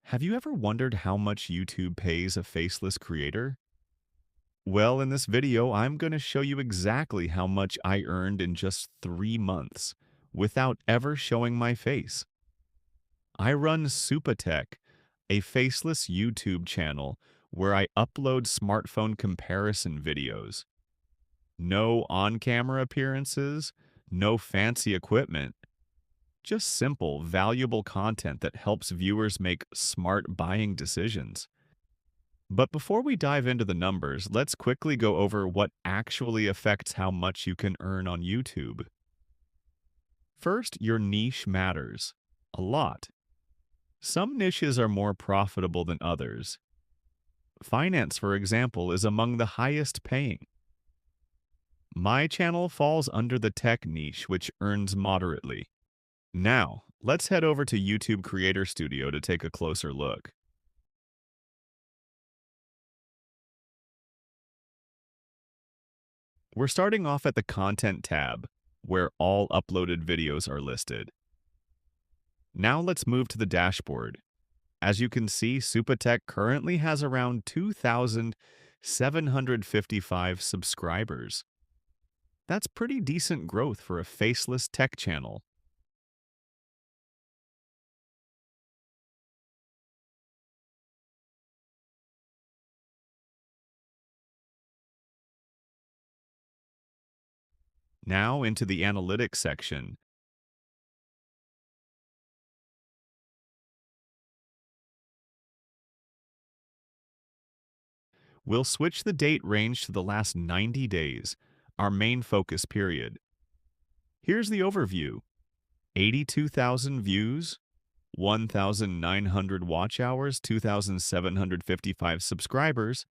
Have you ever wondered how much YouTube pays a faceless creator? Well, in this video, I'm going to show you exactly how much I earned in just 3 months without ever showing my face. I run Supatech, a faceless YouTube channel where I upload smartphone comparison videos. No on-camera appearances, no fancy equipment, just simple, valuable content that helps viewers make smart buying decisions. But before we dive into the numbers, let's quickly go over what actually affects how much you can earn on YouTube. First, your niche matters a lot. Some niches are more profitable than others. Finance, for example, is among the highest paying. My channel falls under the tech niche, which earns moderately. Now, let's head over to YouTube Creator Studio to take a closer look. We're starting off at the Content tab, where all uploaded videos are listed. Now let's move to the dashboard. As you can see, Supatech currently has around 2,755 subscribers. That's pretty decent growth for a faceless tech channel. Now into the Analytics section. We'll switch the date range to the last 90 days, our main focus period. Here's the overview. 82,000 views, 1,900 watch hours, 2,755 subscribers,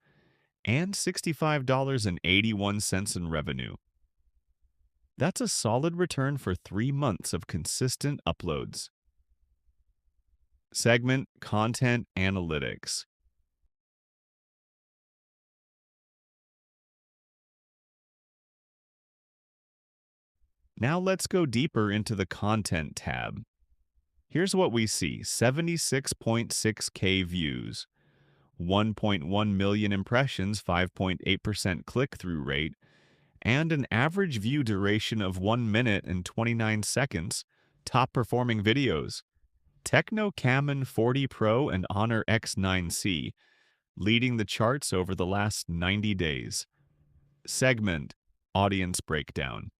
and $65.81 in revenue. That's a solid return for 3 months of consistent uploads. Segment Content Analytics. Now let's go deeper into the Content tab. Here's what we see: 76.6K views, 1.1 million impressions, 5.8% click-through rate, and an average view duration of 1 minute and 29 seconds. Top performing videos: Techno Camon 40 Pro and Honor X9C, leading the charts over the last 90 days. Segment Audience Breakdown.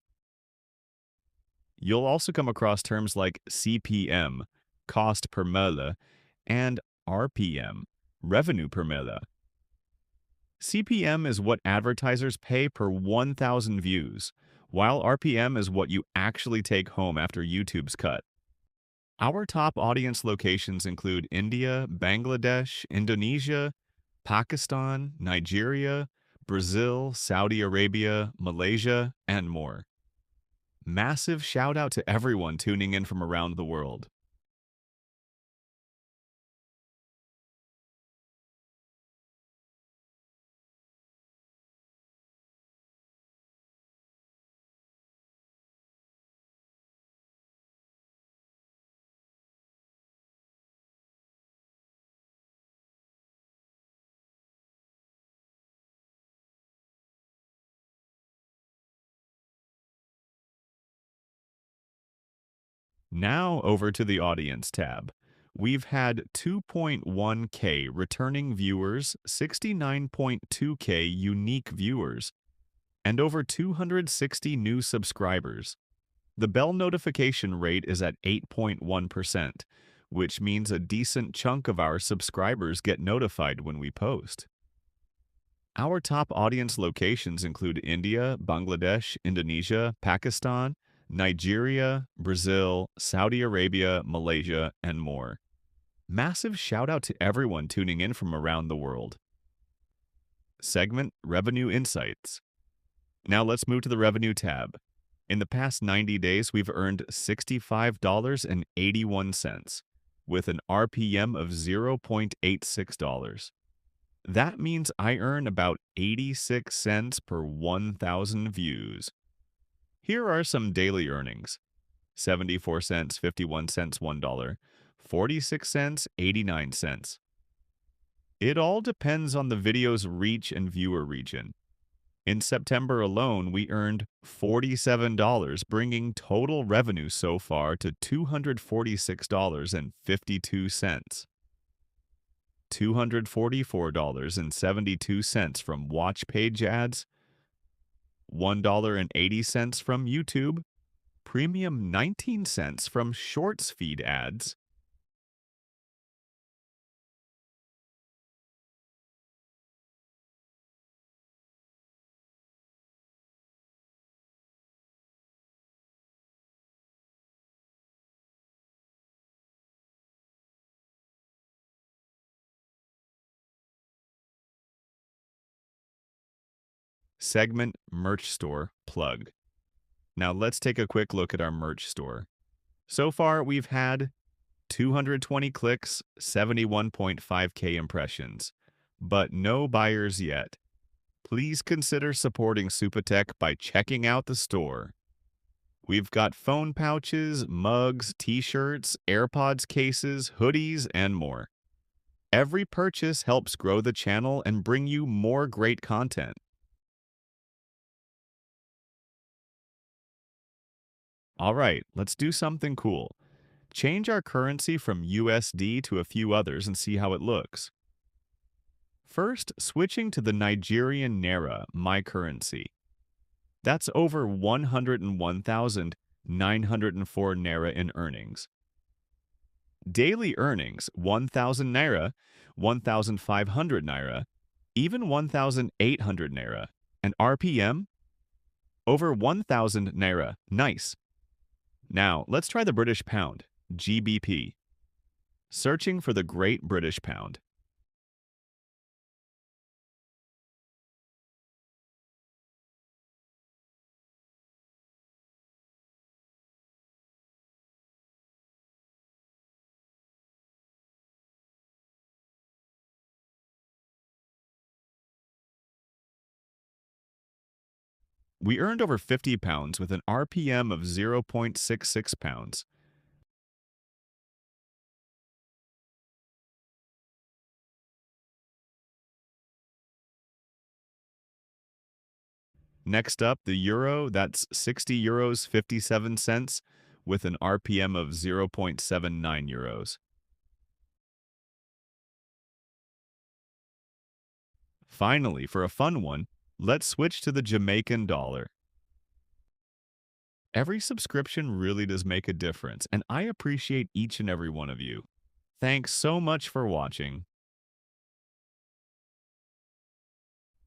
You'll also come across terms like CPM, cost per mille, and RPM, revenue per mille. CPM is what advertisers pay per 1,000 views, while RPM is what you actually take home after YouTube's cut. Our top audience locations include India, Bangladesh, Indonesia, Pakistan, Nigeria, Brazil, Saudi Arabia, Malaysia, and more. Massive shout out to everyone tuning in from around the world. Now over to the Audience tab. We've had 2.1K returning viewers, 69.2K unique viewers, and over 260 new subscribers. The bell notification rate is at 8.1%, which means a decent chunk of our subscribers get notified when we post. Our top audience locations include India, Bangladesh, Indonesia, Pakistan, Nigeria, Brazil, Saudi Arabia, Malaysia, and more. Massive shout out to everyone tuning in from around the world. Segment Revenue Insights. Now let's move to the Revenue tab. In the past 90 days, we've earned $65.81 with an RPM of $0.86. That means I earn about 86 cents per 1,000 views. Here are some daily earnings: 74 cents, 51 cents, $1, 46 cents, 89 cents. It all depends on the video's reach and viewer region. In September alone, we earned $47, bringing total revenue so far to $246.52. $244.72 from watch page ads, $1.80 from YouTube, premium 19 cents from shorts feed ads, segment merch store plug. Now let's take a quick look at our merch store. So far, we've had 220 clicks, 71.5K impressions, but no buyers yet. Please consider supporting Supatech by checking out the store. We've got phone pouches, mugs, t-shirts, AirPods cases, hoodies, and more. Every purchase helps grow the channel and bring you more great content. All right, let's do something cool. Change our currency from USD to a few others and see how it looks. First, switching to the Nigerian Naira, my currency. That's over 101,904 Naira in earnings. Daily earnings, 1,000 Naira, 1,500 Naira, even 1,800 Naira. And RPM, over 1,000 Naira. Nice. Now, let's try the British Pound, GBP. Searching for the Great British Pound. We earned over 50 pounds with an RPM of 0.66 pounds. Next up, the euro, that's 60 euros 57 cents with an RPM of 0.79 euros. Finally, for a fun one, let's switch to the Jamaican dollar. Every subscription really does make a difference, and I appreciate each and every one of you. Thanks so much for watching.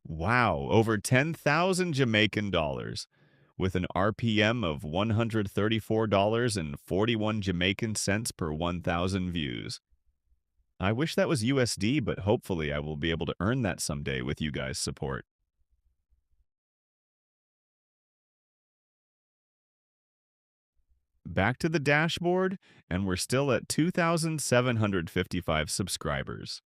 Wow, over 10,000 Jamaican dollars with an RPM of $134.41 Jamaican cents per 1,000 views. I wish that was USD, but hopefully I will be able to earn that someday with you guys' support. Back to the dashboard, and we're still at 2,755 subscribers.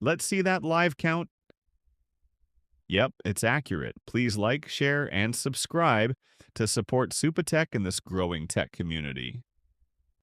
Let's see that live count. Yep, it's accurate. Please like, share, and subscribe to support Supatech in this growing tech community.